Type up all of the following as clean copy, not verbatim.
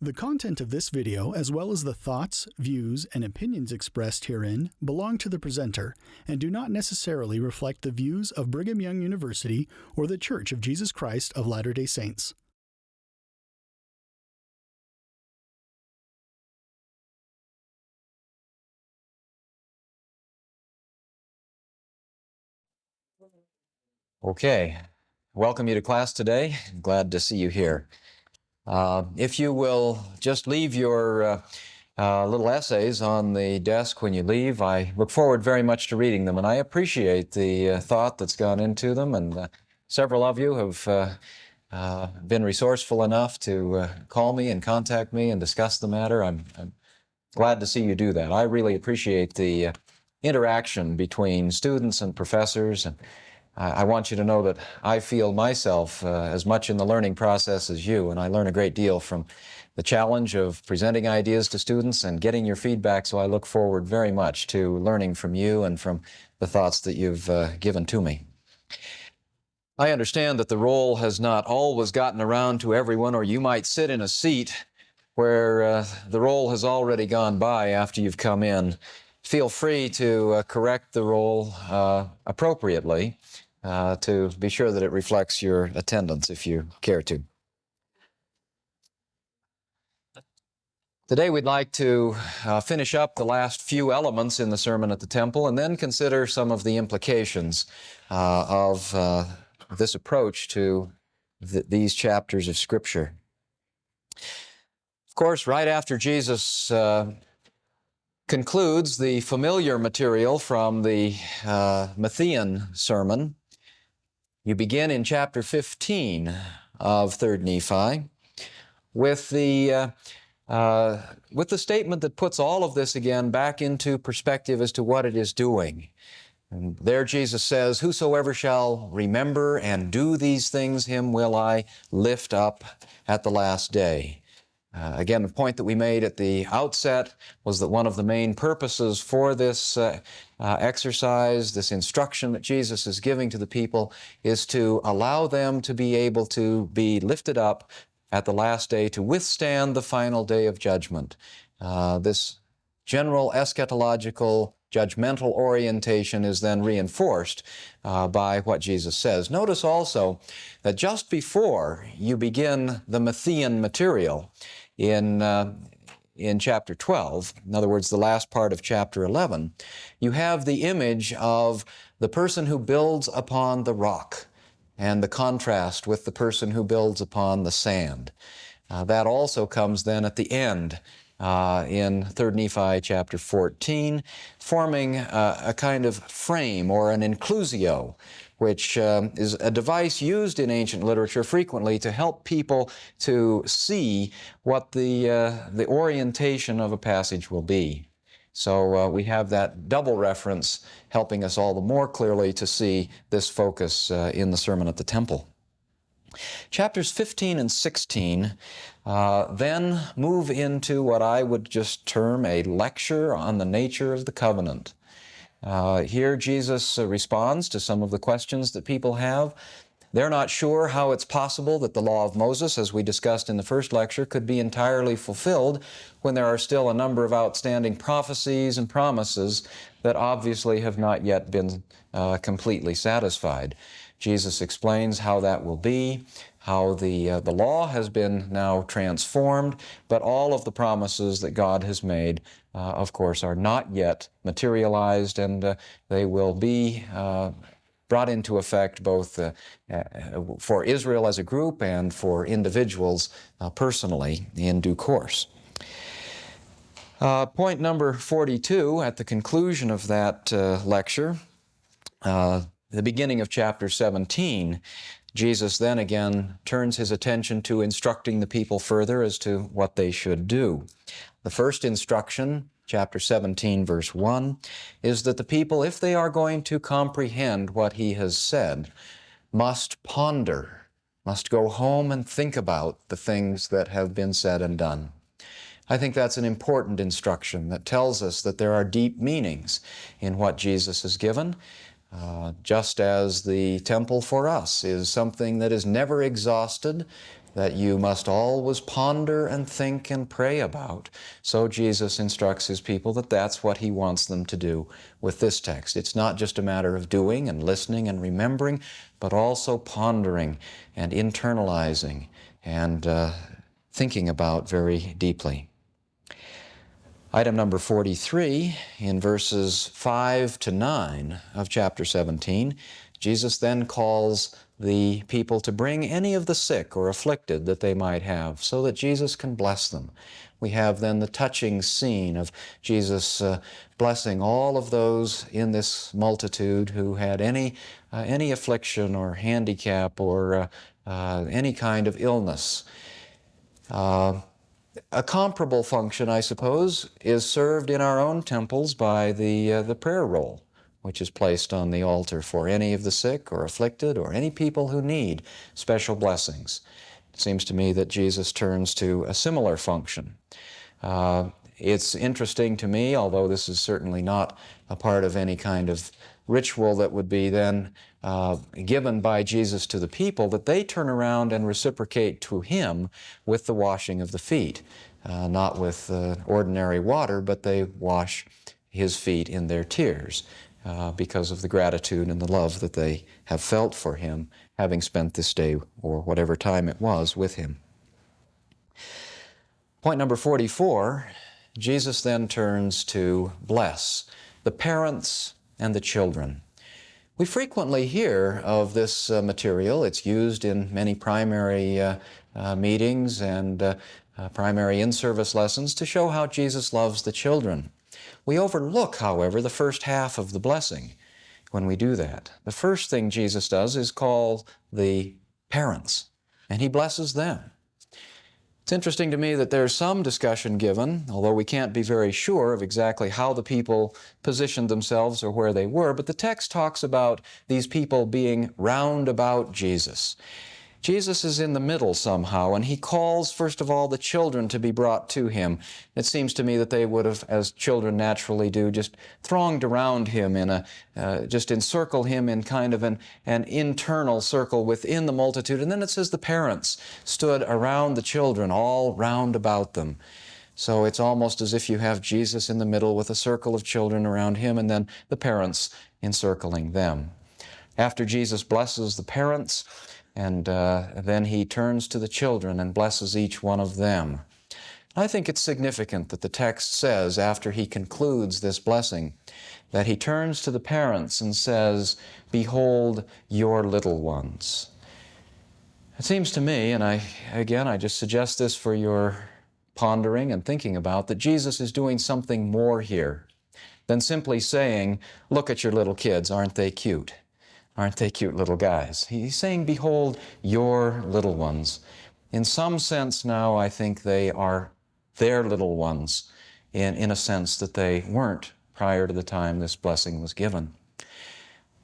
The content of this video, as well as the thoughts, views, and opinions expressed herein, belong to the presenter and do not necessarily reflect the views of Brigham Young University or the Church of Jesus Christ of Latter-day Saints. Okay, welcome you to class today. Glad to see you here. If you will just leave your little essays on the desk when you leave, I look forward very much to reading them, and I appreciate the thought that's gone into them, and several of you have been resourceful enough to call me and contact me and discuss the matter. I'm glad to see you do that. I really appreciate the interaction between students and professors, and I want you to know that I feel myself as much in the learning process as you, and I learn a great deal from the challenge of presenting ideas to students and getting your feedback, so I look forward very much to learning from you and from the thoughts that you've given to me. I understand that the roll has not always gotten around to everyone, or you might sit in a seat where the roll has already gone by after you've come in. Feel free to correct the roll appropriately to be sure that it reflects your attendance if you care to. Today we'd like to finish up the last few elements in the Sermon at the Temple and then consider some of the implications of this approach to these chapters of Scripture. Of course, right after Jesus concludes the familiar material from the Matthean sermon, you begin in chapter 15 of 3rd Nephi with the statement that puts all of this again back into perspective as to what it is doing. And there Jesus says, "Whosoever shall remember and do these things, him will I lift up at the last day." Again, the point that we made at the outset was that one of the main purposes for this exercise, this instruction that Jesus is giving to the people, is to allow them to be able to be lifted up at the last day to withstand the final day of judgment. This general eschatological judgmental orientation is then reinforced by what Jesus says. Notice also that just before you begin the Matthean material in chapter 12, in other words, the last part of chapter 11, you have the image of the person who builds upon the rock and the contrast with the person who builds upon the sand. That also comes then at the end in 3rd Nephi chapter 14, forming a kind of frame or an inclusio, which is a device used in ancient literature frequently to help people to see what the orientation of a passage will be. So we have that double reference helping us all the more clearly to see this focus in the Sermon at the Temple. Chapters 15 and 16 then move into what I would just term a lecture on the nature of the covenant. Here Jesus responds to some of the questions that people have. They're not sure how it's possible that the law of Moses, as we discussed in the first lecture, could be entirely fulfilled when there are still a number of outstanding prophecies and promises that obviously have not yet been completely satisfied. Jesus explains how that will be, how the law has been now transformed, but all of the promises that God has made, of course, are not yet materialized, and they will be brought into effect both for Israel as a group and for individuals personally in due course. Point number 42, at the conclusion of that lecture, the beginning of chapter 17, Jesus then again turns his attention to instructing the people further as to what they should do. The first instruction, chapter 17, verse 1, is that the people, if they are going to comprehend what he has said, must ponder, must go home and think about the things that have been said and done. I think that's an important instruction that tells us that there are deep meanings in what Jesus has given. Just as the temple for us is something that is never exhausted, that you must always ponder and think and pray about. So Jesus instructs his people that that's what he wants them to do with this text. It's not just a matter of doing and listening and remembering, but also pondering and internalizing and thinking about very deeply. Item number 43, in verses 5 to 9 of chapter 17, Jesus then calls the people to bring any of the sick or afflicted that they might have so that Jesus can bless them. We have then the touching scene of Jesus blessing all of those in this multitude who had any affliction or handicap or any kind of illness. A comparable function, I suppose, is served in our own temples by the prayer roll, which is placed on the altar for any of the sick or afflicted or any people who need special blessings. It seems to me that Jesus turns to a similar function. It's interesting to me, although this is certainly not a part of any kind of ritual that would be then given by Jesus to the people, that they turn around and reciprocate to him with the washing of the feet, not with ordinary water, but they wash his feet in their tears because of the gratitude and the love that they have felt for him, having spent this day or whatever time it was with him. Point number 44, Jesus then turns to bless the parents and the children. We frequently hear of this material. It's used in many primary meetings and primary in-service lessons to show how Jesus loves the children. We overlook, however, the first half of the blessing when we do that. The first thing Jesus does is call the parents, and he blesses them. It's interesting to me that there's some discussion given, although we can't be very sure of exactly how the people positioned themselves or where they were, but the text talks about these people being round about Jesus. Jesus is in the middle somehow, and he calls, first of all, the children to be brought to him. It seems to me that they would have, as children naturally do, just thronged around him just encircle him in kind of an internal circle within the multitude. And then it says the parents stood around the children, all round about them. So it's almost as if you have Jesus in the middle with a circle of children around him, and then the parents encircling them. After Jesus blesses the parents, and then he turns to the children and blesses each one of them. I think it's significant that the text says, after he concludes this blessing, that he turns to the parents and says, "Behold your little ones." It seems to me, and I just suggest this for your pondering and thinking about, that Jesus is doing something more here than simply saying, "Look at your little kids, aren't they cute? Aren't they cute little guys?" He's saying, "Behold your little ones." In some sense now, I think they are their little ones, in a sense that they weren't prior to the time this blessing was given.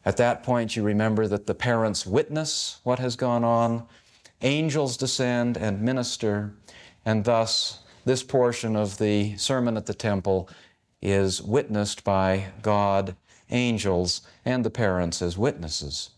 At that point, you remember that the parents witness what has gone on, angels descend and minister, and thus this portion of the sermon at the temple is witnessed by God, angels, and the parents as witnesses.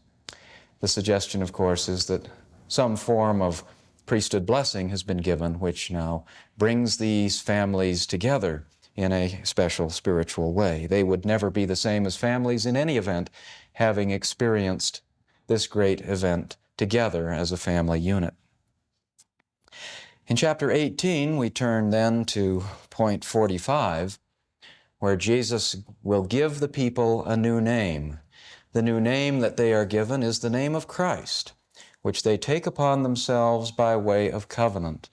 The suggestion, of course, is that some form of priesthood blessing has been given, which now brings these families together in a special spiritual way. They would never be the same as families in any event, having experienced this great event together as a family unit. In chapter 18, we turn then to point 45, where Jesus will give the people a new name. The new name that they are given is the name of Christ, which they take upon themselves by way of covenant.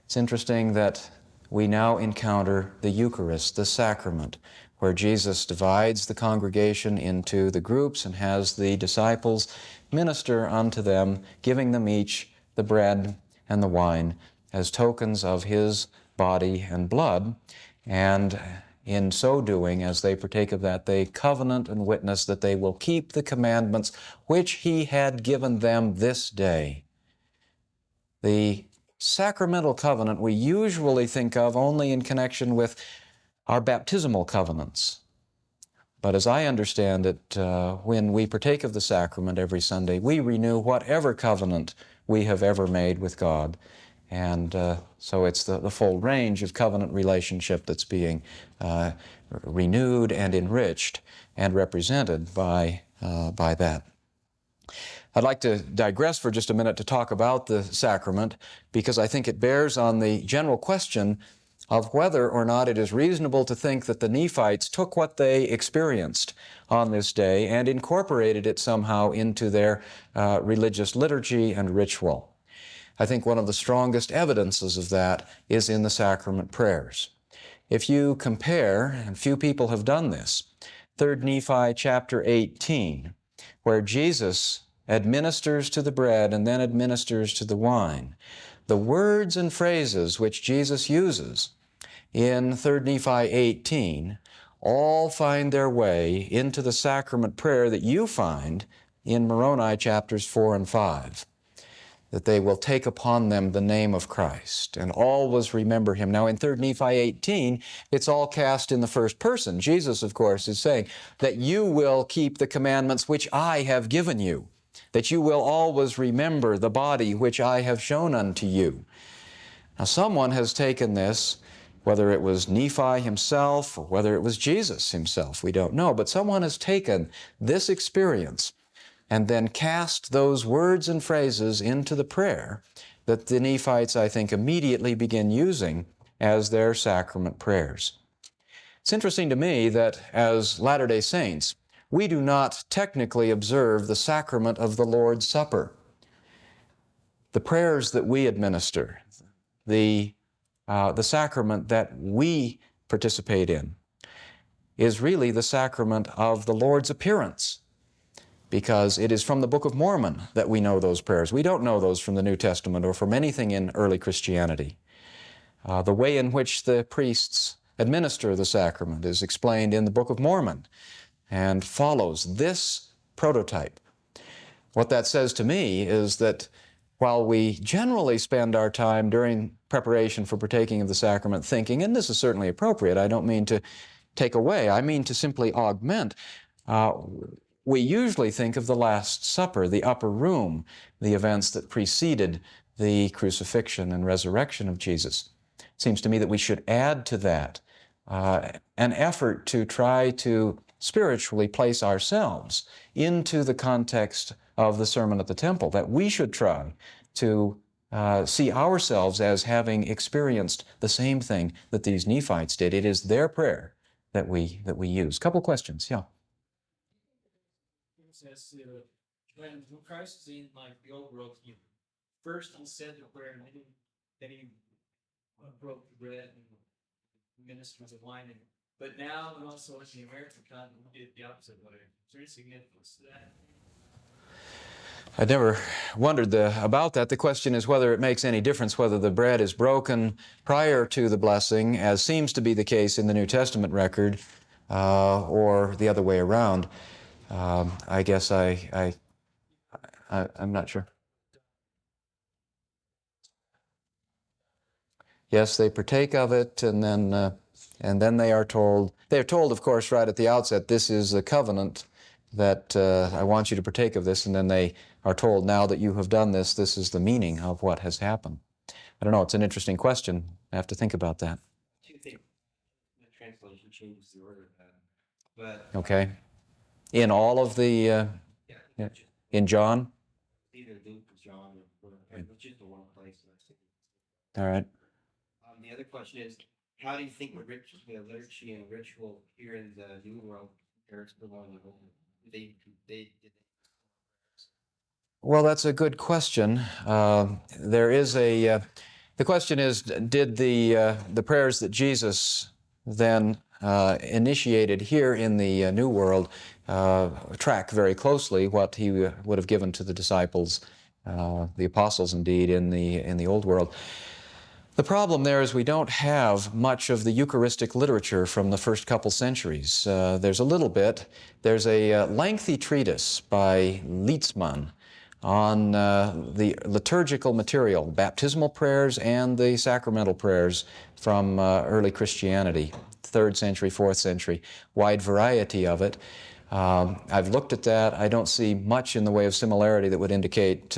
It's interesting that we now encounter the Eucharist, the sacrament, where Jesus divides the congregation into the groups and has the disciples minister unto them, giving them each the bread and the wine as tokens of his body and blood. And in so doing, as they partake of that, they covenant and witness that they will keep the commandments which he had given them this day. The sacramental covenant we usually think of only in connection with our baptismal covenants. But as I understand it, when we partake of the sacrament every Sunday, we renew whatever covenant we have ever made with God. And so it's the full range of covenant relationship that's being renewed and enriched and represented by that. I'd like to digress for just a minute to talk about the sacrament, because I think it bears on the general question of whether or not it is reasonable to think that the Nephites took what they experienced on this day and incorporated it somehow into their religious liturgy and ritual. I think one of the strongest evidences of that is in the sacrament prayers. If you compare, and few people have done this, 3 Nephi chapter 18, where Jesus administers to the bread and then administers to the wine, the words and phrases which Jesus uses in 3 Nephi 18 all find their way into the sacrament prayer that you find in Moroni chapters 4 and 5. That they will take upon them the name of Christ and always remember Him. Now in 3 Nephi 18, it's all cast in the first person. Jesus, of course, is saying that you will keep the commandments which I have given you, that you will always remember the body which I have shown unto you. Now someone has taken this, whether it was Nephi himself or whether it was Jesus himself, we don't know, but someone has taken this experience and then cast those words and phrases into the prayer that the Nephites, I think, immediately begin using as their sacrament prayers. It's interesting to me that as Latter-day Saints, we do not technically observe the sacrament of the Lord's Supper. The prayers that we administer, the sacrament that we participate in, is really the sacrament of the Lord's appearance, because it is from the Book of Mormon that we know those prayers. We don't know those from the New Testament or from anything in early Christianity. The way in which the priests administer the sacrament is explained in the Book of Mormon and follows this prototype. What that says to me is that while we generally spend our time during preparation for partaking of the sacrament thinking, and this is certainly appropriate, I don't mean to take away, I mean to simply augment, we usually think of the Last Supper, the upper room, the events that preceded the crucifixion and resurrection of Jesus. It seems to me that we should add to that an effort to try to spiritually place ourselves into the context of the Sermon at the Temple, that we should try to see ourselves as having experienced the same thing that these Nephites did. It is their prayer that we use. Couple questions, yeah. Says when Christ is in like the old world, first he said the prayer, and then he broke the bread and ministered the wine. But now, and also in the American continent, we did the opposite way. Is there any significance to that? I never wondered about that. The question is whether it makes any difference whether the bread is broken prior to the blessing, as seems to be the case in the New Testament record, or the other way around. I guess I'm not sure. Yes, they partake of it, and then they are told, of course, right at the outset, this is a covenant that I want you to partake of this, and then they are told, now that you have done this, this is the meaning of what has happened. I don't know, it's an interesting question. I have to think about that. Two things. The translation changes the order of that. But okay. In all of the, in John? Either Luke or John, or just the one place. All right. The other question is, how do you think the liturgy and ritual here in the New World compares to the one in the Old? Well, that's a good question. The question is, did the prayers that Jesus then initiated here in the New World track very closely what he would have given to the disciples, the apostles indeed, in the Old World? The problem there is we don't have much of the Eucharistic literature from the first couple centuries. There's a little bit. There's a lengthy treatise by Lietzmann on the liturgical material, baptismal prayers and the sacramental prayers from early Christianity, 3rd century, 4th century, wide variety of it. I've looked at that. I don't see much in the way of similarity that would indicate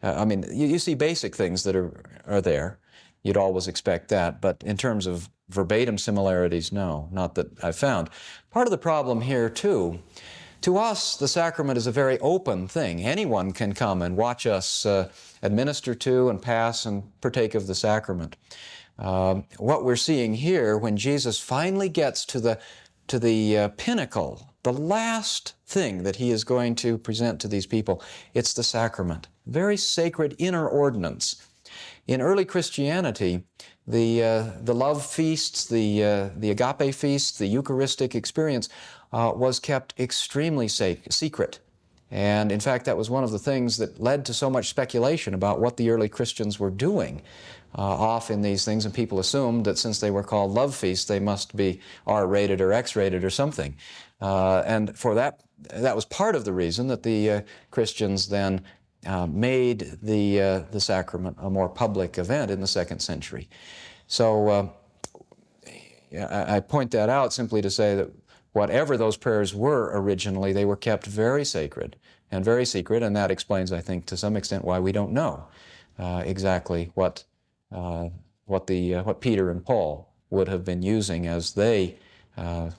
you see basic things that are there. You'd always expect that, but in terms of verbatim similarities, no, not that I've found. Part of the problem here, too, to us, the sacrament is a very open thing. Anyone can come and watch us administer to and pass and partake of the sacrament. What we're seeing here, when Jesus finally gets to the pinnacle, the last thing that he is going to present to these people, it's the sacrament. Very sacred inner ordinance. In early Christianity, the love feasts, the agape feasts, the Eucharistic experience was kept extremely secret. And in fact, that was one of the things that led to so much speculation about what the early Christians were doing off in these things, and people assumed that since they were called love feasts, they must be R-rated or X-rated or something. And for that was part of the reason that the Christians then made the sacrament a more public event in the 2nd century. So I point that out simply to say that whatever those prayers were originally, they were kept very sacred and very secret, and that explains, I think, to some extent why we don't know exactly what Peter and Paul would have been using as they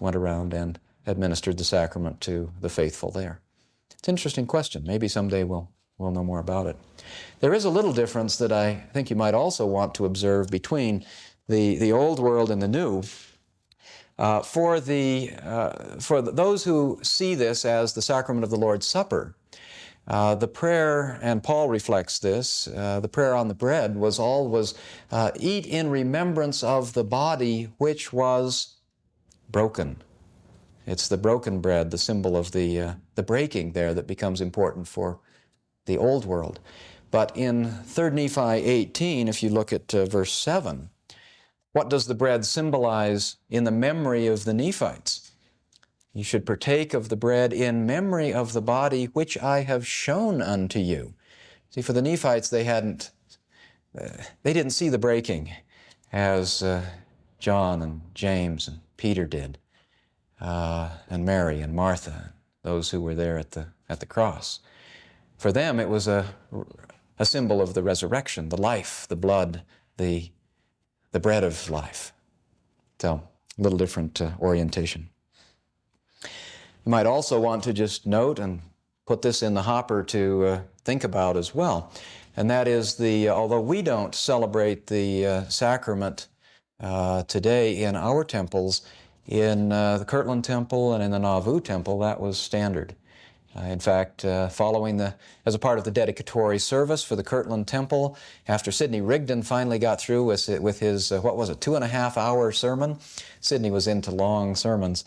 went around and administered the sacrament to the faithful there. It's an interesting question. Maybe someday we'll know more about it. There is a little difference that I think you might also want to observe between the old world and the new. For those who see this as the sacrament of the Lord's Supper, the prayer, and Paul reflects this, the prayer on the bread was always, eat in remembrance of the body which was broken. It's the broken bread, the symbol of the breaking there, that becomes important for the old world. But in 3 Nephi 18, if you look at verse 7, what does the bread symbolize in the memory of the Nephites? You should partake of the bread in memory of the body which I have shown unto you. See, for the Nephites, they didn't see the breaking as John and James and Peter did, and Mary and Martha, those who were there at the cross. For them, it was a symbol of the resurrection, the life, the blood, the bread of life. So, a little different orientation. You might also want to just note and put this in the hopper to think about as well, and that is although we don't celebrate the sacrament today in our temples, in the Kirtland Temple and in the Nauvoo Temple, that was standard. In fact, as a part of the dedicatory service for the Kirtland Temple, after Sidney Rigdon finally got through with his, 2.5-hour sermon? Sidney was into long sermons.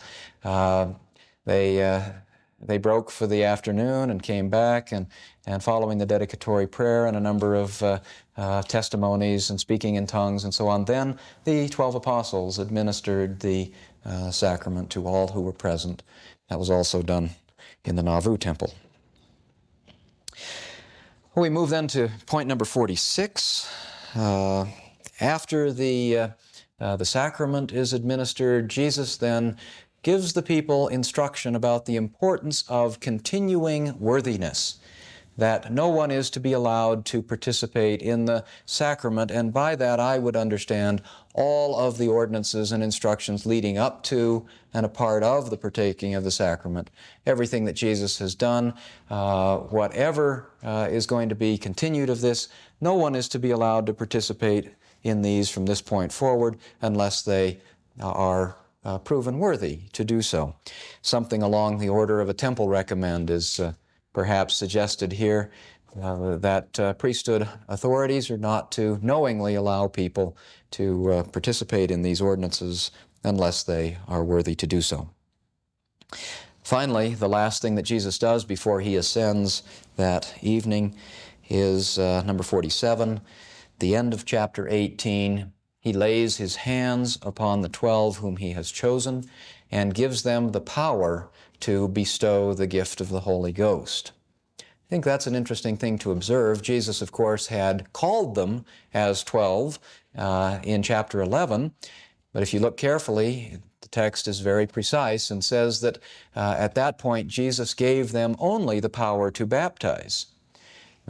They broke for the afternoon and came back, and following the dedicatory prayer and a number of testimonies and speaking in tongues and so on, then the 12 apostles administered the sacrament to all who were present. That was also done in the Nauvoo Temple. We move then to point number 46. After the sacrament is administered, Jesus then gives the people instruction about the importance of continuing worthiness, that no one is to be allowed to participate in the sacrament, and by that I would understand all of the ordinances and instructions leading up to and a part of the partaking of the sacrament. Everything that Jesus has done, whatever is going to be continued of this, no one is to be allowed to participate in these from this point forward unless they are proven worthy to do so. Something along the order of a temple recommend is perhaps suggested here, that priesthood authorities are not to knowingly allow people to participate in these ordinances unless they are worthy to do so. Finally, the last thing that Jesus does before he ascends that evening is number 47, the end of chapter 18. He lays his hands upon the 12 whom he has chosen and gives them the power to bestow the gift of the Holy Ghost. I think that's an interesting thing to observe. Jesus, of course, had called them as 12 in chapter 11, but if you look carefully, the text is very precise and says that at that point Jesus gave them only the power to baptize.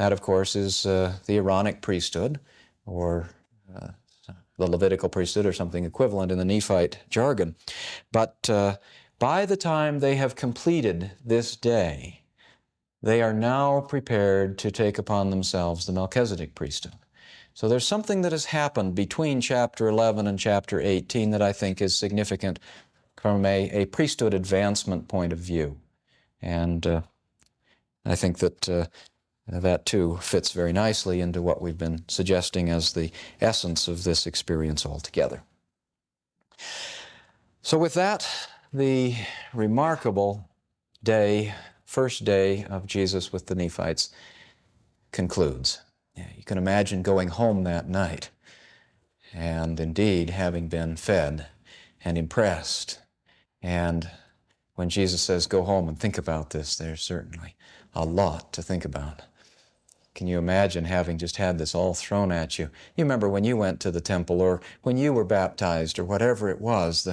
That, of course, is the Aaronic priesthood, or the Levitical priesthood, or something equivalent in the Nephite jargon. But by the time they have completed this day, they are now prepared to take upon themselves the Melchizedek priesthood. So there's something that has happened between chapter 11 and chapter 18 that I think is significant from a priesthood advancement point of view. And I think that that too fits very nicely into what we've been suggesting as the essence of this experience altogether. So with that, the remarkable day, first day of Jesus with the Nephites, concludes. You can imagine going home that night and indeed having been fed and impressed. And when Jesus says, go home and think about this, there's certainly a lot to think about. Can you imagine having just had this all thrown at you? You remember when you went to the temple, or when you were baptized, or whatever it was,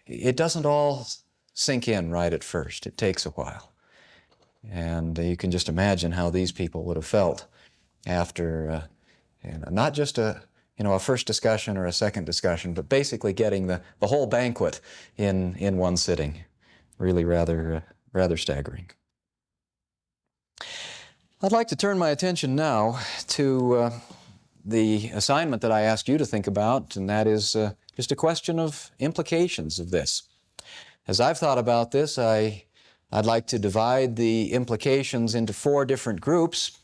it doesn't all sink in right at first. It takes a while. And you can just imagine how these people would have felt after not just a first discussion or a second discussion, but basically getting the whole banquet in one sitting. Really rather staggering. I'd like to turn my attention now to the assignment that I asked you to think about, and that is just a question of implications of this. As I've thought about this, I'd like to divide the implications into 4 different groups.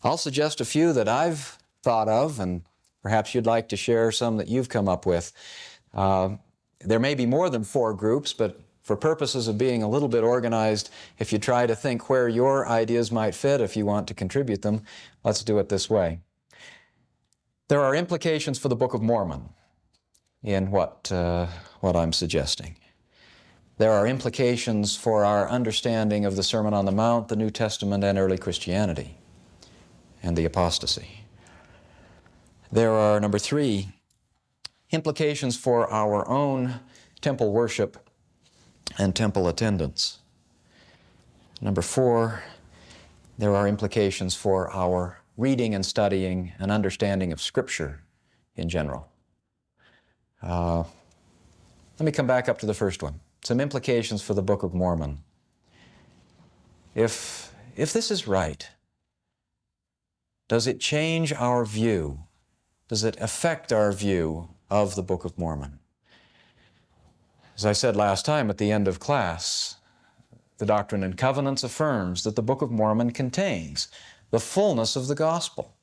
I'll suggest a few that I've thought of, and perhaps you'd like to share some that you've come up with. There may be more than 4 groups, but for purposes of being a little bit organized, if you try to think where your ideas might fit, if you want to contribute them, let's do it this way. There are implications for the Book of Mormon in what I'm suggesting. There are implications for our understanding of the Sermon on the Mount, the New Testament, and early Christianity, and the apostasy. There are, number 3, implications for our own temple worship and temple attendance. Number 4, there are implications for our reading and studying and understanding of Scripture in general. Let me come back up to the first one. Some implications for the Book of Mormon. If this is right, does it change our view? Does it affect our view of the Book of Mormon? As I said last time at the end of class, the Doctrine and Covenants affirms that the Book of Mormon contains the fullness of the gospel.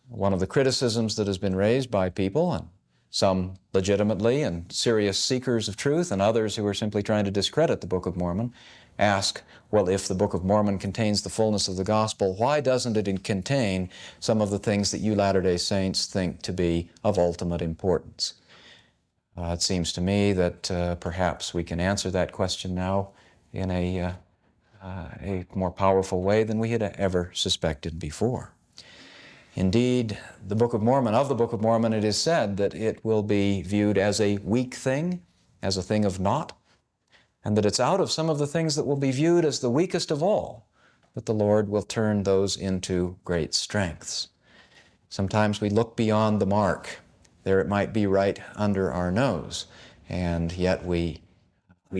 One of the criticisms that has been raised by people, and some legitimately and serious seekers of truth, and others who are simply trying to discredit the Book of Mormon, ask, well, if the Book of Mormon contains the fullness of the gospel, why doesn't it contain some of the things that you Latter-day Saints think to be of ultimate importance? It seems to me that perhaps we can answer that question now in a more powerful way than we had ever suspected before. Indeed, of the Book of Mormon, it is said that it will be viewed as a weak thing, as a thing of naught, and that it's out of some of the things that will be viewed as the weakest of all that the Lord will turn those into great strengths. Sometimes we look beyond the mark. There it might be right under our nose, and yet we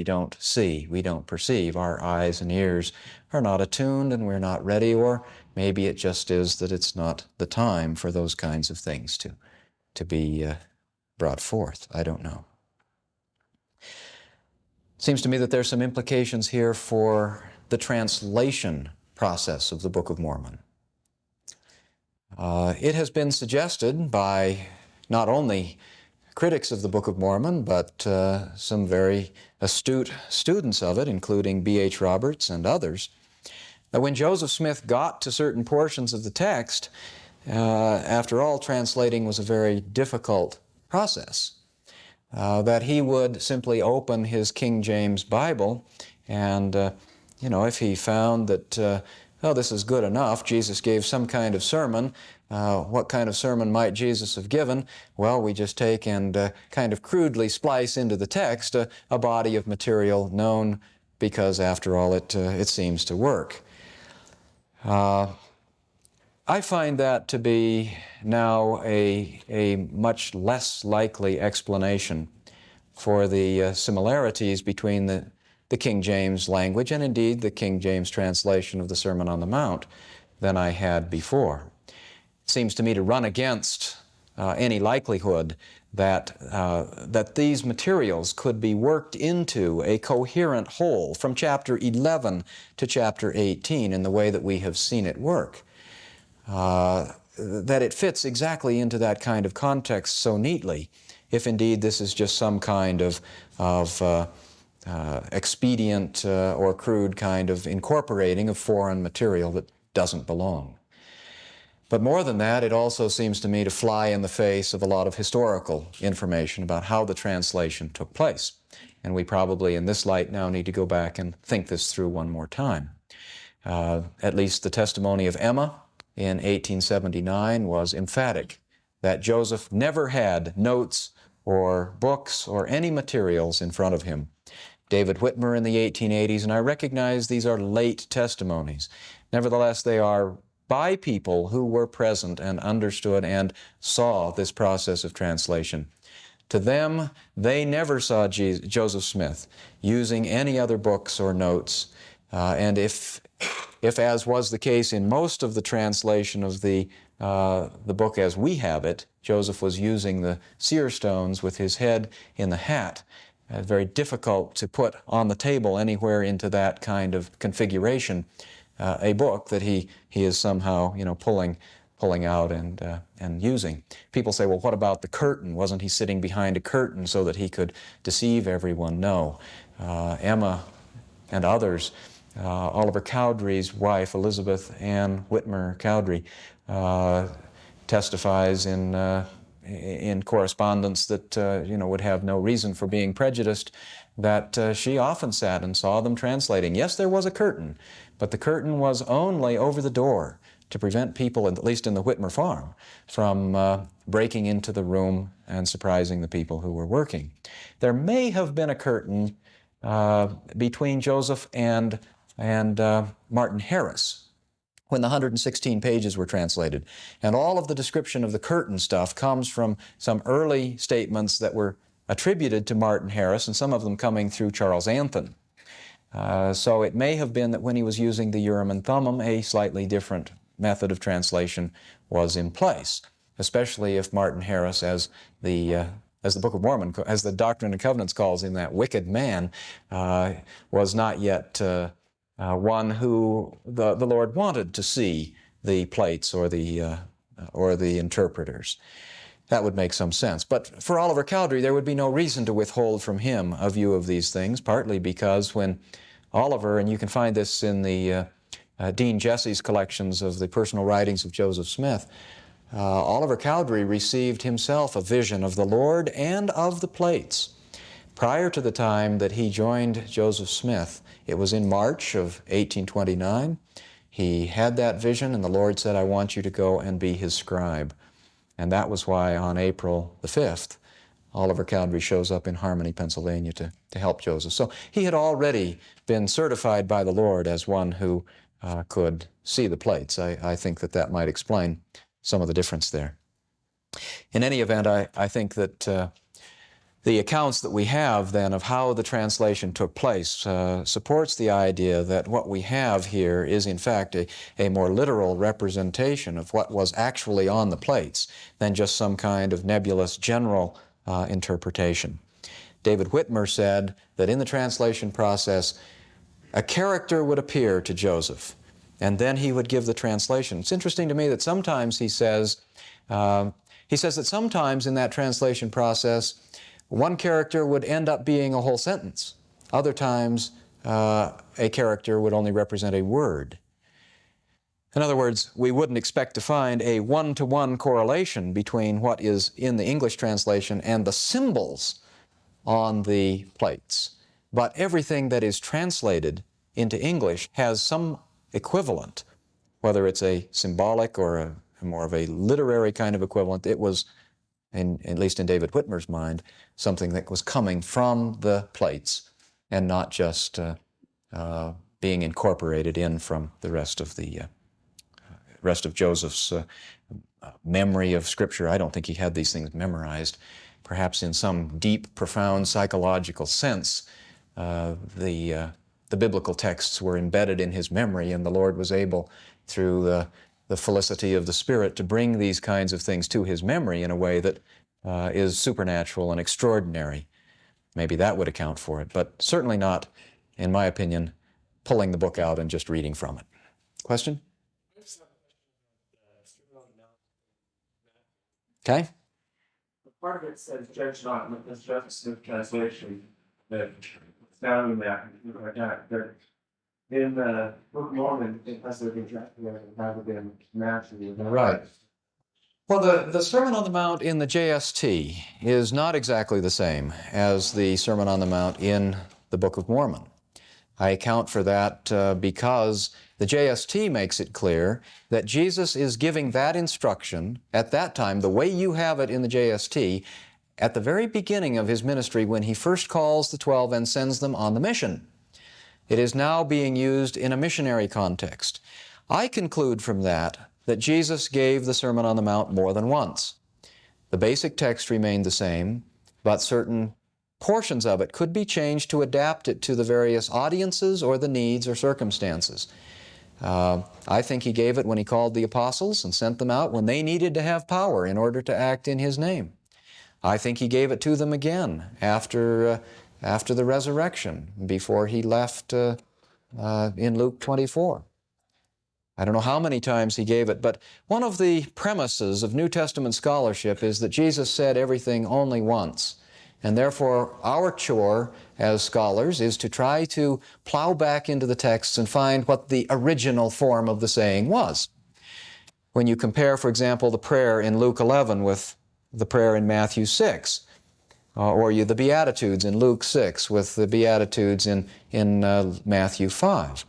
don't see, we don't perceive. Our eyes and ears are not attuned, and we're not ready, or maybe it just is that it's not the time for those kinds of things to be brought forth. I don't know. It seems to me that there's some implications here for the translation process of the Book of Mormon. It has been suggested by not only critics of the Book of Mormon, but some very astute students of it, including B.H. Roberts and others, that when Joseph Smith got to certain portions of the text, after all, translating was a very difficult process, that he would simply open his King James Bible and, if he found that, this is good enough, Jesus gave some kind of sermon. What kind of sermon might Jesus have given? Well, we just take and kind of crudely splice into the text a body of material known because, after all, it seems to work. I find that to be now a much less likely explanation for the similarities between the King James language and indeed the King James translation of the Sermon on the Mount than I had before. It seems to me to run against any likelihood that these materials could be worked into a coherent whole from chapter 11 to chapter 18 in the way that we have seen it work. That it fits exactly into that kind of context so neatly, if indeed this is just some kind of expedient or crude kind of incorporating of foreign material that doesn't belong. But more than that, it also seems to me to fly in the face of a lot of historical information about how the translation took place. And we probably, in this light now, need to go back and think this through one more time. At least the testimony of Emma in 1879 was emphatic that Joseph never had notes or books or any materials in front of him. David Whitmer in the 1880s, and I recognize these are late testimonies. Nevertheless, they are by people who were present and understood and saw this process of translation. To them, they never saw Joseph Smith using any other books or notes. And if as was the case in most of the translation of the book as we have it, Joseph was using the seer stones with his head in the hat. Very difficult to put on the table anywhere into that kind of configuration a book that he is somehow pulling out and using. People say, well, what about the curtain? Wasn't he sitting behind a curtain so that he could deceive everyone? No. Emma and others, Oliver Cowdery's wife, Elizabeth Ann Whitmer Cowdery, testifies in correspondence that would have no reason for being prejudiced, that she often sat and saw them translating. Yes, there was a curtain, but the curtain was only over the door to prevent people, at least in the Whitmer farm, from breaking into the room and surprising the people who were working. There may have been a curtain between Joseph and Martin Harris when the 116 pages were translated. And all of the description of the curtain stuff comes from some early statements that were attributed to Martin Harris, and some of them coming through Charles Anthon. So it may have been that when he was using the Urim and Thummim, a slightly different method of translation was in place, especially if Martin Harris, as the Book of Mormon, as the Doctrine and Covenants calls him, that wicked man, was not yet one who the Lord wanted to see the plates or the interpreters. That would make some sense. But for Oliver Cowdery, there would be no reason to withhold from him a view of these things, partly because when Oliver, and you can find this in the Dean Jesse's collections of the personal writings of Joseph Smith, Oliver Cowdery received himself a vision of the Lord and of the plates. Prior to the time that he joined Joseph Smith, it was in March of 1829, he had that vision, and the Lord said, I want you to go and be his scribe. And that was why on April the 5th, Oliver Cowdery shows up in Harmony, Pennsylvania to help Joseph. So he had already been certified by the Lord as one who could see the plates. I think that might explain some of the difference there. In any event, I think that the accounts that we have then of how the translation took place supports the idea that what we have here is in fact a more literal representation of what was actually on the plates than just some kind of nebulous general interpretation. David Whitmer said that in the translation process, a character would appear to Joseph, and then he would give the translation. It's interesting to me that sometimes he says that sometimes in that translation process, one character would end up being a whole sentence. Other times, a character would only represent a word. In other words, we wouldn't expect to find a one-to-one correlation between what is in the English translation and the symbols on the plates. But everything that is translated into English has some equivalent, whether it's a symbolic or a more of a literary kind of equivalent. It was, at least in David Whitmer's mind, something that was coming from the plates and not just being incorporated in from the rest of the rest of Joseph's memory of Scripture. I don't think he had these things memorized. Perhaps in some deep, profound psychological sense, the biblical texts were embedded in his memory, and the Lord was able, through the felicity of the Spirit, to bring these kinds of things to his memory in a way that is supernatural and extraordinary. Maybe that would account for it, but certainly not, in my opinion, pulling the book out and just reading from it. Question? Okay. Part of it says, "Judge not with this justice of translation." That it's down in that, like that. But in the Book of Mormon, it has to be drafted and have been naturally. Right. Well, the Sermon on the Mount in the JST is not exactly the same as the Sermon on the Mount in the Book of Mormon. I account for that because the JST makes it clear that Jesus is giving that instruction at that time, the way you have it in the JST, at the very beginning of his ministry when he first calls the 12 and sends them on the mission. It is now being used in a missionary context. I conclude from that Jesus gave the Sermon on the Mount more than once. The basic text remained the same, but certain portions of it could be changed to adapt it to the various audiences or the needs or circumstances. I think he gave it when he called the apostles and sent them out when they needed to have power in order to act in his name. I think he gave it to them again after the resurrection, before he left in Luke 24. I don't know how many times he gave it, but one of the premises of New Testament scholarship is that Jesus said everything only once. And therefore, our chore as scholars is to try to plow back into the texts and find what the original form of the saying was. When you compare, for example, the prayer in Luke 11 with the prayer in Matthew 6, or the Beatitudes in Luke 6 with the Beatitudes in Matthew 5.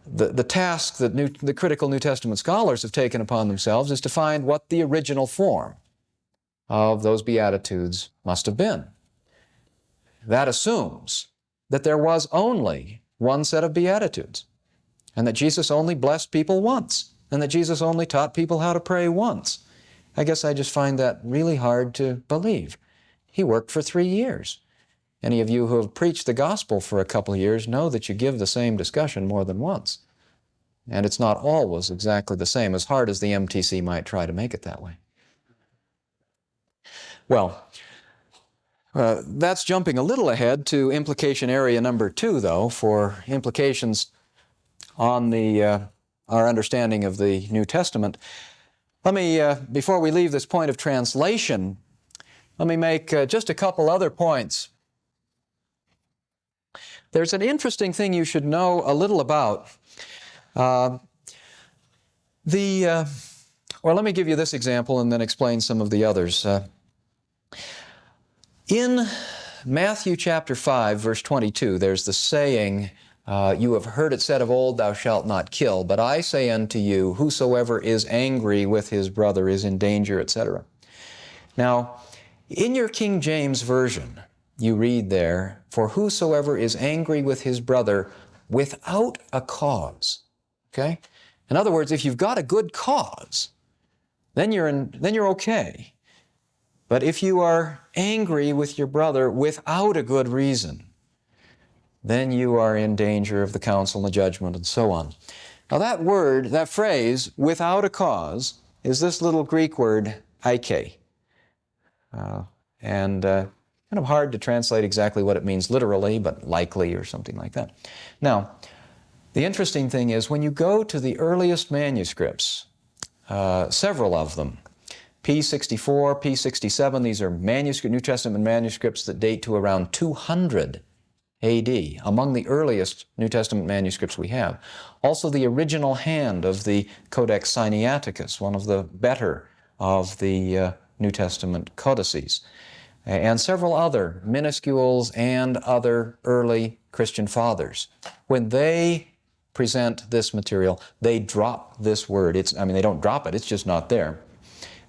The task that the critical New Testament scholars have taken upon themselves is to find what the original form of those Beatitudes must have been. That assumes that there was only one set of Beatitudes, and that Jesus only blessed people once, and that Jesus only taught people how to pray once. I guess I just find that really hard to believe. He worked for 3 years. Any of you who have preached the gospel for a couple of years know that you give the same discussion more than once. And it's not always exactly the same, as hard as the MTC might try to make it that way. Well, that's jumping a little ahead to implication area number 2, though, for implications on our understanding of the New Testament. Let me, before we leave this point of translation, let me make just a couple other points. There's an interesting thing you should know a little about. Well, let me give you this example and then explain some of the others. In Matthew chapter 5, verse 22, there's the saying, "You have heard it said of old, thou shalt not kill, but I say unto you, whosoever is angry with his brother is in danger," etc. Now, in your King James Version, you read there, "For whosoever is angry with his brother without a cause." Okay? In other words, if you've got a good cause, then you're okay. But if you are angry with your brother without a good reason, then you are in danger of the counsel and the judgment and so on. Now that phrase, "without a cause," is this little Greek word, "eike." Kind of hard to translate exactly what it means literally, but likely or something like that. Now, the interesting thing is when you go to the earliest manuscripts, several of them, P64, P67, these are New Testament manuscripts that date to around 200 AD, among the earliest New Testament manuscripts we have. Also the original hand of the Codex Sinaiticus, one of the better of the New Testament codices, and several other minuscules and other early Christian fathers. When they present this material, they drop this word. They don't drop it, it's just not there.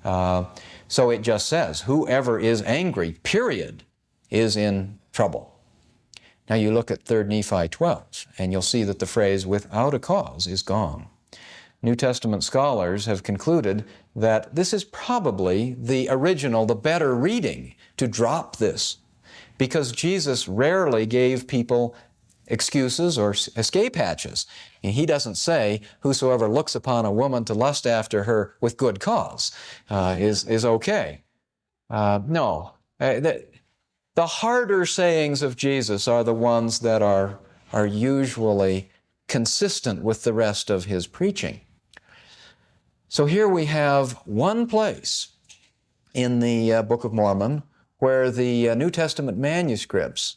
So it just says, whoever is angry, period, is in trouble. Now you look at 3 Nephi 12, and you'll see that the phrase "without a cause" is gone. New Testament scholars have concluded that this is probably the original, the better reading, to drop this, because Jesus rarely gave people excuses or escape hatches. And He doesn't say, whosoever looks upon a woman to lust after her with good cause is okay. No. The harder sayings of Jesus are the ones that are usually consistent with the rest of His preaching. So here we have one place in the Book of Mormon where the New Testament manuscripts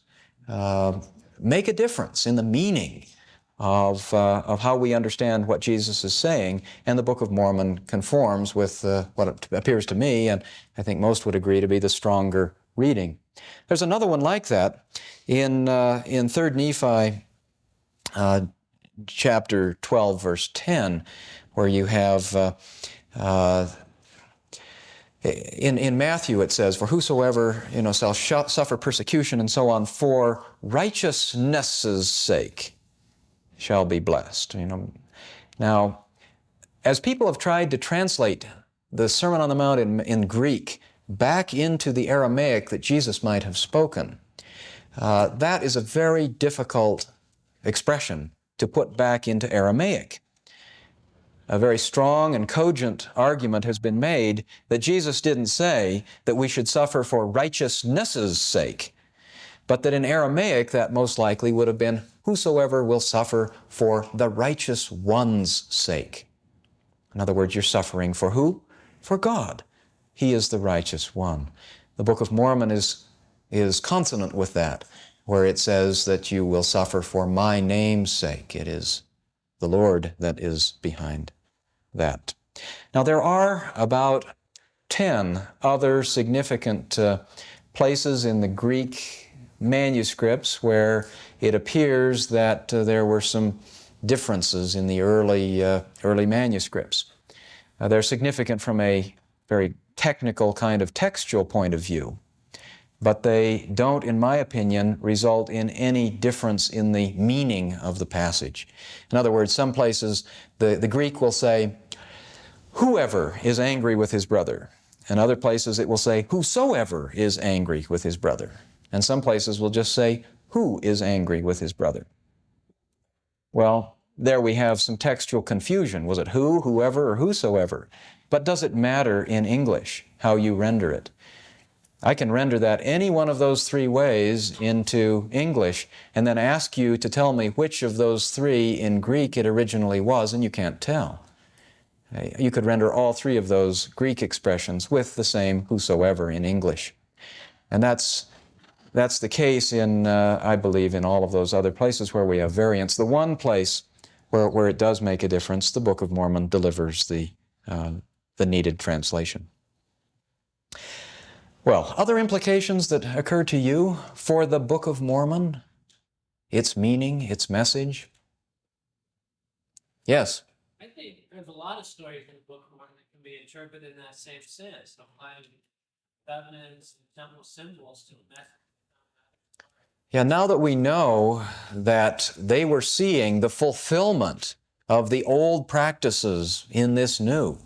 make a difference in the meaning of how we understand what Jesus is saying, and the Book of Mormon conforms with what it appears to me, and I think most would agree, to be the stronger reading. There's another one like that in 3 Nephi chapter 12, verse 10, where you have in Matthew it says, "For whosoever shall suffer persecution and so on for righteousness' sake shall be blessed." Now, as people have tried to translate the Sermon on the Mount in Greek back into the Aramaic that Jesus might have spoken, that is a very difficult expression to put back into Aramaic. A very strong and cogent argument has been made that Jesus didn't say that we should suffer for righteousness' sake, but that in Aramaic that most likely would have been, whosoever will suffer for the righteous one's sake. In other words, you're suffering for who? For God. He is the righteous one. The Book of Mormon is consonant with that, where it says that you will suffer for my name's sake. It is the Lord that is behind that. Now, there are about 10 other significant places in the Greek manuscripts where it appears that there were some differences in the early manuscripts. They're significant from a very technical kind of textual point of view, but they don't, in my opinion, result in any difference in the meaning of the passage. In other words, some places the Greek will say, whoever is angry with his brother. In other places it will say, whosoever is angry with his brother. And some places will just say, who is angry with his brother? Well, there we have some textual confusion. Was it who, whoever, or whosoever? But does it matter in English how you render it? I can render that any one of those three ways into English and then ask you to tell me which of those three in Greek it originally was, and you can't tell. You could render all three of those Greek expressions with the same whosoever in English. And that's the case in, I believe, in all of those other places where we have variants. The one place where it does make a difference, the Book of Mormon delivers the needed translation. Well, other implications that occur to you for the Book of Mormon, its meaning, its message? Yes? I think there's a lot of stories in the Book of Mormon that can be interpreted in that same sense, applying covenants and temple symbols to the message. Yeah, now that we know that they were seeing the fulfillment of the old practices in this new,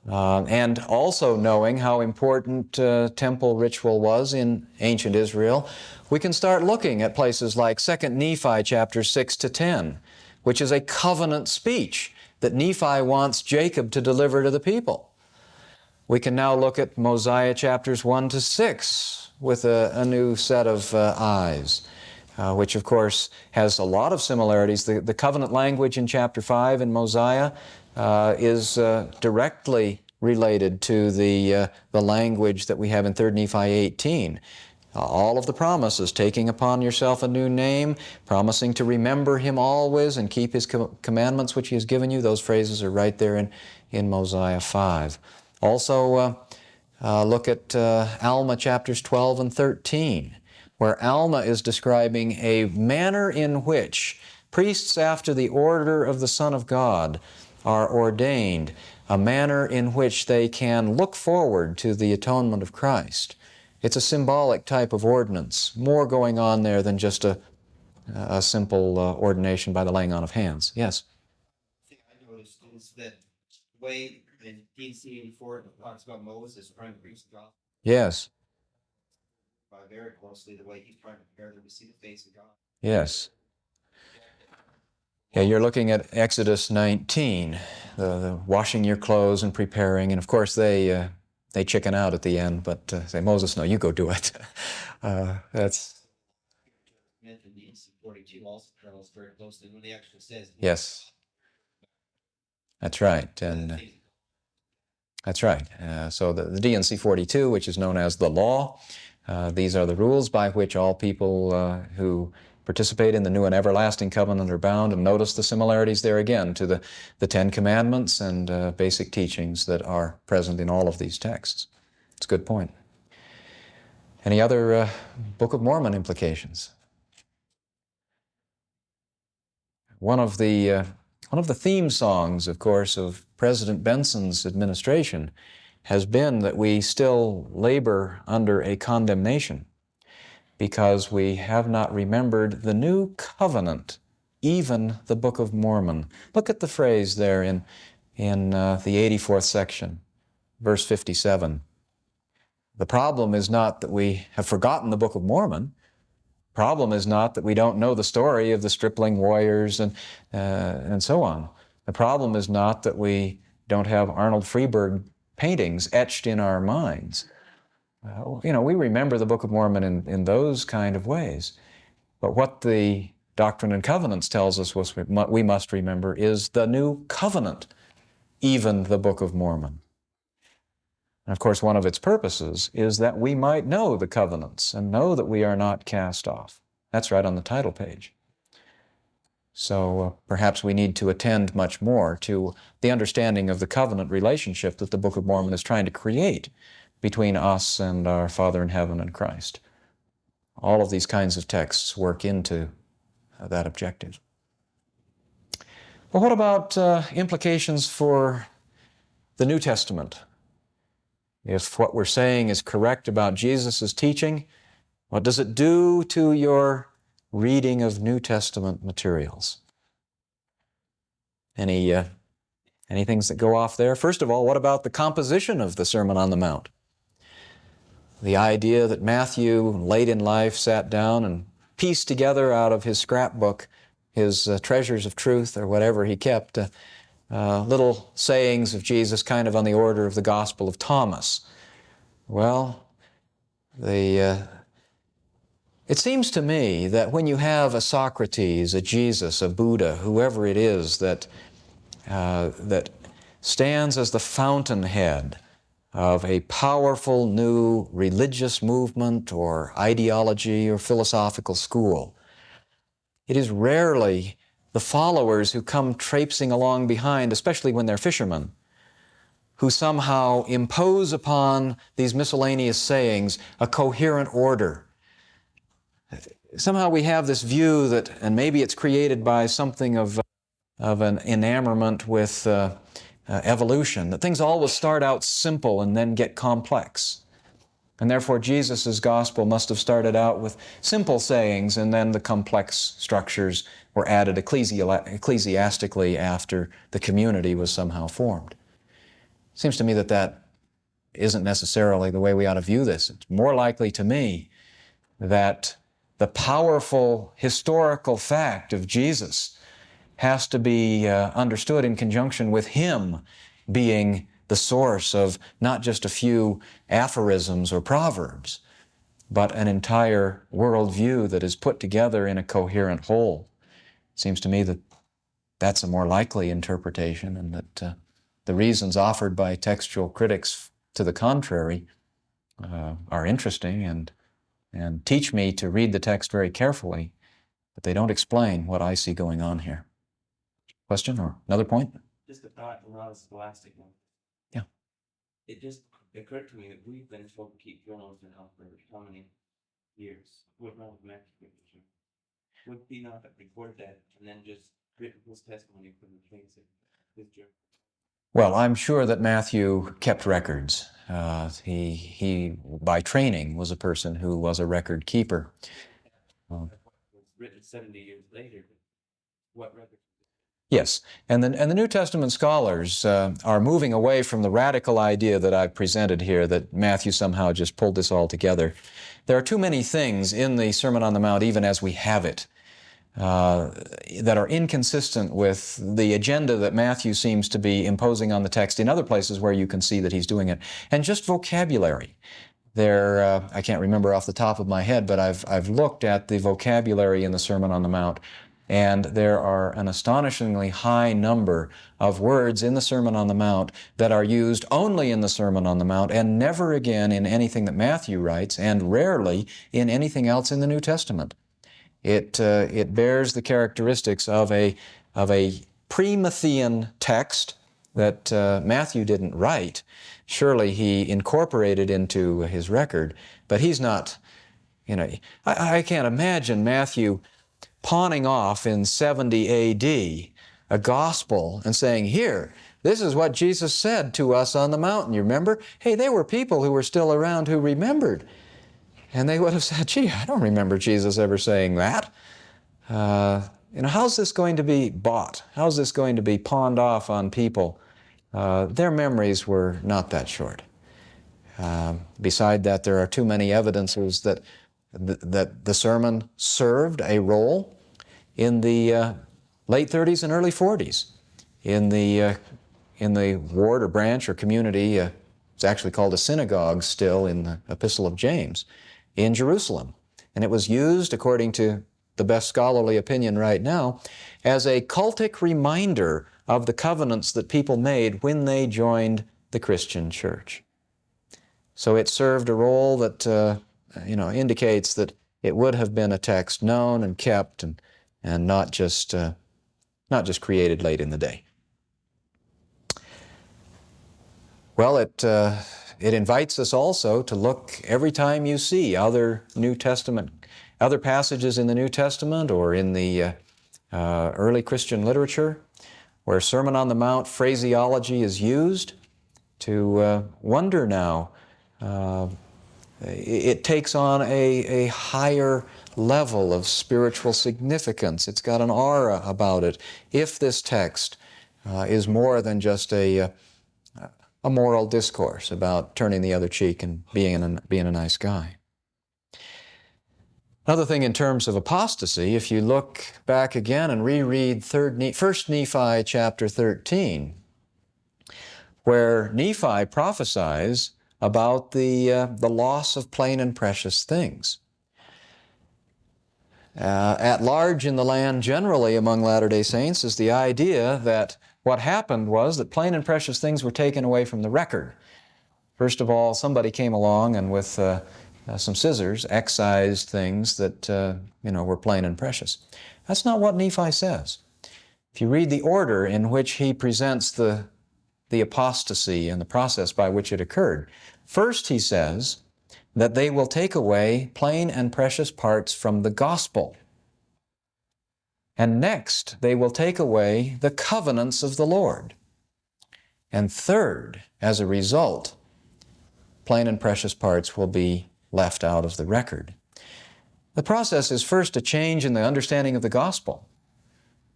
and also knowing how important temple ritual was in ancient Israel, we can start looking at places like 2 Nephi chapters 6 to 10, which is a covenant speech that Nephi wants Jacob to deliver to the people. We can now look at Mosiah chapters 1 to 6 with a new set of eyes, which of course has a lot of similarities. The covenant language in chapter 5 in Mosiah is directly related to the language that we have in 3 Nephi 18. All of the promises, taking upon yourself a new name, promising to remember Him always and keep His commandments which He has given you, those phrases are right there in Mosiah 5. Also, look at Alma chapters 12 and 13, where Alma is describing a manner in which priests after the order of the Son of God are ordained, a manner in which they can look forward to the atonement of Christ. It's a symbolic type of ordinance, more going on there than just a simple ordination by the laying on of hands. Yes? The thing I noticed is way in DC 84 it talks about Moses trying to preach the gospel Yes, by very closely, the way he's trying to prepare them to see the face of God. yes. Yeah, you're looking at Exodus 19, the washing your clothes and preparing, and of course they chicken out at the end, but say, Moses, no, you go do it. That's Mentioned in DC 42 also travels very closely when he actually says, yes, that's right, and that's right. So the DNC 42, which is known as the law, these are the rules by which all people who participate in the new and everlasting covenant are bound, and notice the similarities there again to the Ten Commandments and basic teachings that are present in all of these texts. It's a good point. Any other Book of Mormon implications? One of the theme songs, of course, of President Benson's administration has been that we still labor under a condemnation because we have not remembered the new covenant, even the Book of Mormon. Look at the phrase there in the 84th section, verse 57. The problem is not that we have forgotten the Book of Mormon. The problem is not that we don't know the story of the stripling warriors and so on. The problem is not that we don't have Arnold Freeberg paintings etched in our minds. We remember the Book of Mormon in those kind of ways. But what the Doctrine and Covenants tells us we must remember is the new covenant, even the Book of Mormon. And of course, one of its purposes is that we might know the covenants and know that we are not cast off. That's right on the title page. So perhaps we need to attend much more to the understanding of the covenant relationship that the Book of Mormon is trying to create between us and our Father in heaven and Christ. All of these kinds of texts work into that objective. Well, what about implications for the New Testament? If what we're saying is correct about Jesus' teaching, what does it do to your reading of New Testament materials? Any things that go off there? First of all, what about the composition of the Sermon on the Mount? The idea that Matthew, late in life, sat down and pieced together out of his scrapbook, his treasures of truth or whatever he kept, little sayings of Jesus kind of on the order of the Gospel of Thomas. Well, it seems to me that when you have a Socrates, a Jesus, a Buddha, whoever it is that stands as the fountainhead of a powerful new religious movement or ideology or philosophical school, it is rarely the followers who come traipsing along behind, especially when they're fishermen, who somehow impose upon these miscellaneous sayings a coherent order. Somehow we have this view that, and maybe it's created by something of an enamorment with evolution, that things always start out simple and then get complex. And therefore Jesus' gospel must have started out with simple sayings and then the complex structures were added ecclesiastically after the community was somehow formed. It seems to me that isn't necessarily the way we ought to view this. It's more likely to me that the powerful historical fact of Jesus has to be understood in conjunction with Him being the source of not just a few aphorisms or proverbs, but an entire worldview that is put together in a coherent whole. It seems to me that that's a more likely interpretation, and that the reasons offered by textual critics to the contrary are interesting and teach me to read the text very carefully, but they don't explain what I see going on here. Question or another point? Just a thought, a lot of scholastic one. Yeah. It just occurred to me that we've been told to keep journals in health for how many years? What wrong with manuscript? Would he not have recorded that and then just written his testimony from the things of his journal? Well, I'm sure that Matthew kept records. He, by training, was a person who was a record keeper. It was written 70 years later. What records? Yes, and the New Testament scholars are moving away from the radical idea that I've presented here, that Matthew somehow just pulled this all together. There are too many things in the Sermon on the Mount, even as we have it, that are inconsistent with the agenda that Matthew seems to be imposing on the text in other places where you can see that he's doing it. And just vocabulary. There, I can't remember off the top of my head, but I've looked at the vocabulary in the Sermon on the Mount, and there are an astonishingly high number of words in the Sermon on the Mount that are used only in the Sermon on the Mount and never again in anything that Matthew writes, and rarely in anything else in the New Testament. It bears the characteristics of a pre-Matthean text that Matthew didn't write. Surely he incorporated into his record, but he's not, I can't imagine Matthew pawning off in 70 A.D. a gospel and saying, here, this is what Jesus said to us on the mountain. You remember? Hey, there were people who were still around who remembered. And they would have said, gee, I don't remember Jesus ever saying that. How's this going to be bought? How's this going to be pawned off on people? Their memories were not that short. Beside that, there are too many evidences that the sermon served a role in the late 30s and early 40s. In the ward or branch or community, it's actually called a synagogue still in the Epistle of James, in Jerusalem. And it was used, according to the best scholarly opinion right now, as a cultic reminder of the covenants that people made when they joined the Christian church. So it served a role that indicates that it would have been a text known and kept and not just created late in the day. Well, it invites us also to look every time you see other passages in the New Testament or in the early Christian literature where Sermon on the Mount phraseology is used, to wonder now. It takes on a higher level of spiritual significance. It's got an aura about it. If this text is more than just a moral discourse about turning the other cheek and being a nice guy. Another thing in terms of apostasy, if you look back again and reread 1 Nephi chapter 13, where Nephi prophesies about the loss of plain and precious things. At large in the land generally among Latter-day Saints is the idea that what happened was that plain and precious things were taken away from the record. First of all, somebody came along and with some scissors excised things that were plain and precious. That's not what Nephi says. If you read the order in which he presents the apostasy and the process by which it occurred, first he says that they will take away plain and precious parts from the gospel. And next, they will take away the covenants of the Lord. And third, as a result, plain and precious parts will be left out of the record. The process is first a change in the understanding of the gospel.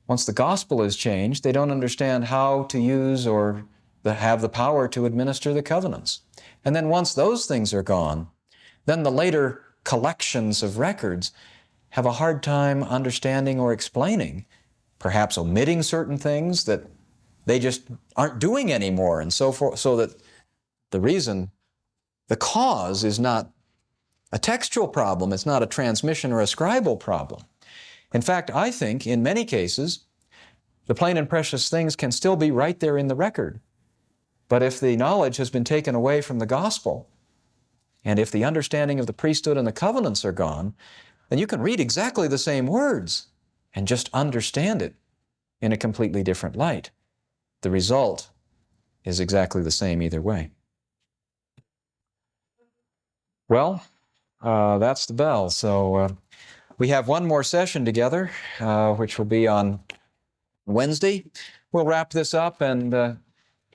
Once the gospel is changed, they don't understand how to use or have the power to administer the covenants. And then once those things are gone, then the later collections of records have a hard time understanding or explaining, perhaps omitting certain things that they just aren't doing anymore, and so forth, so that the cause is not a textual problem, it's not a transmission or a scribal problem. In fact, I think in many cases, the plain and precious things can still be right there in the record. But if the knowledge has been taken away from the gospel, and if the understanding of the priesthood and the covenants are gone, then you can read exactly the same words and just understand it in a completely different light. The result is exactly the same either way. Well, that's the bell. So we have one more session together, which will be on Wednesday. We'll wrap this up and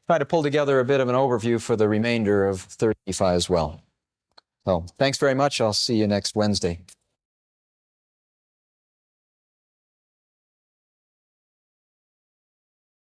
try to pull together a bit of an overview for the remainder of 35 as well. So thanks very much. I'll see you next Wednesday.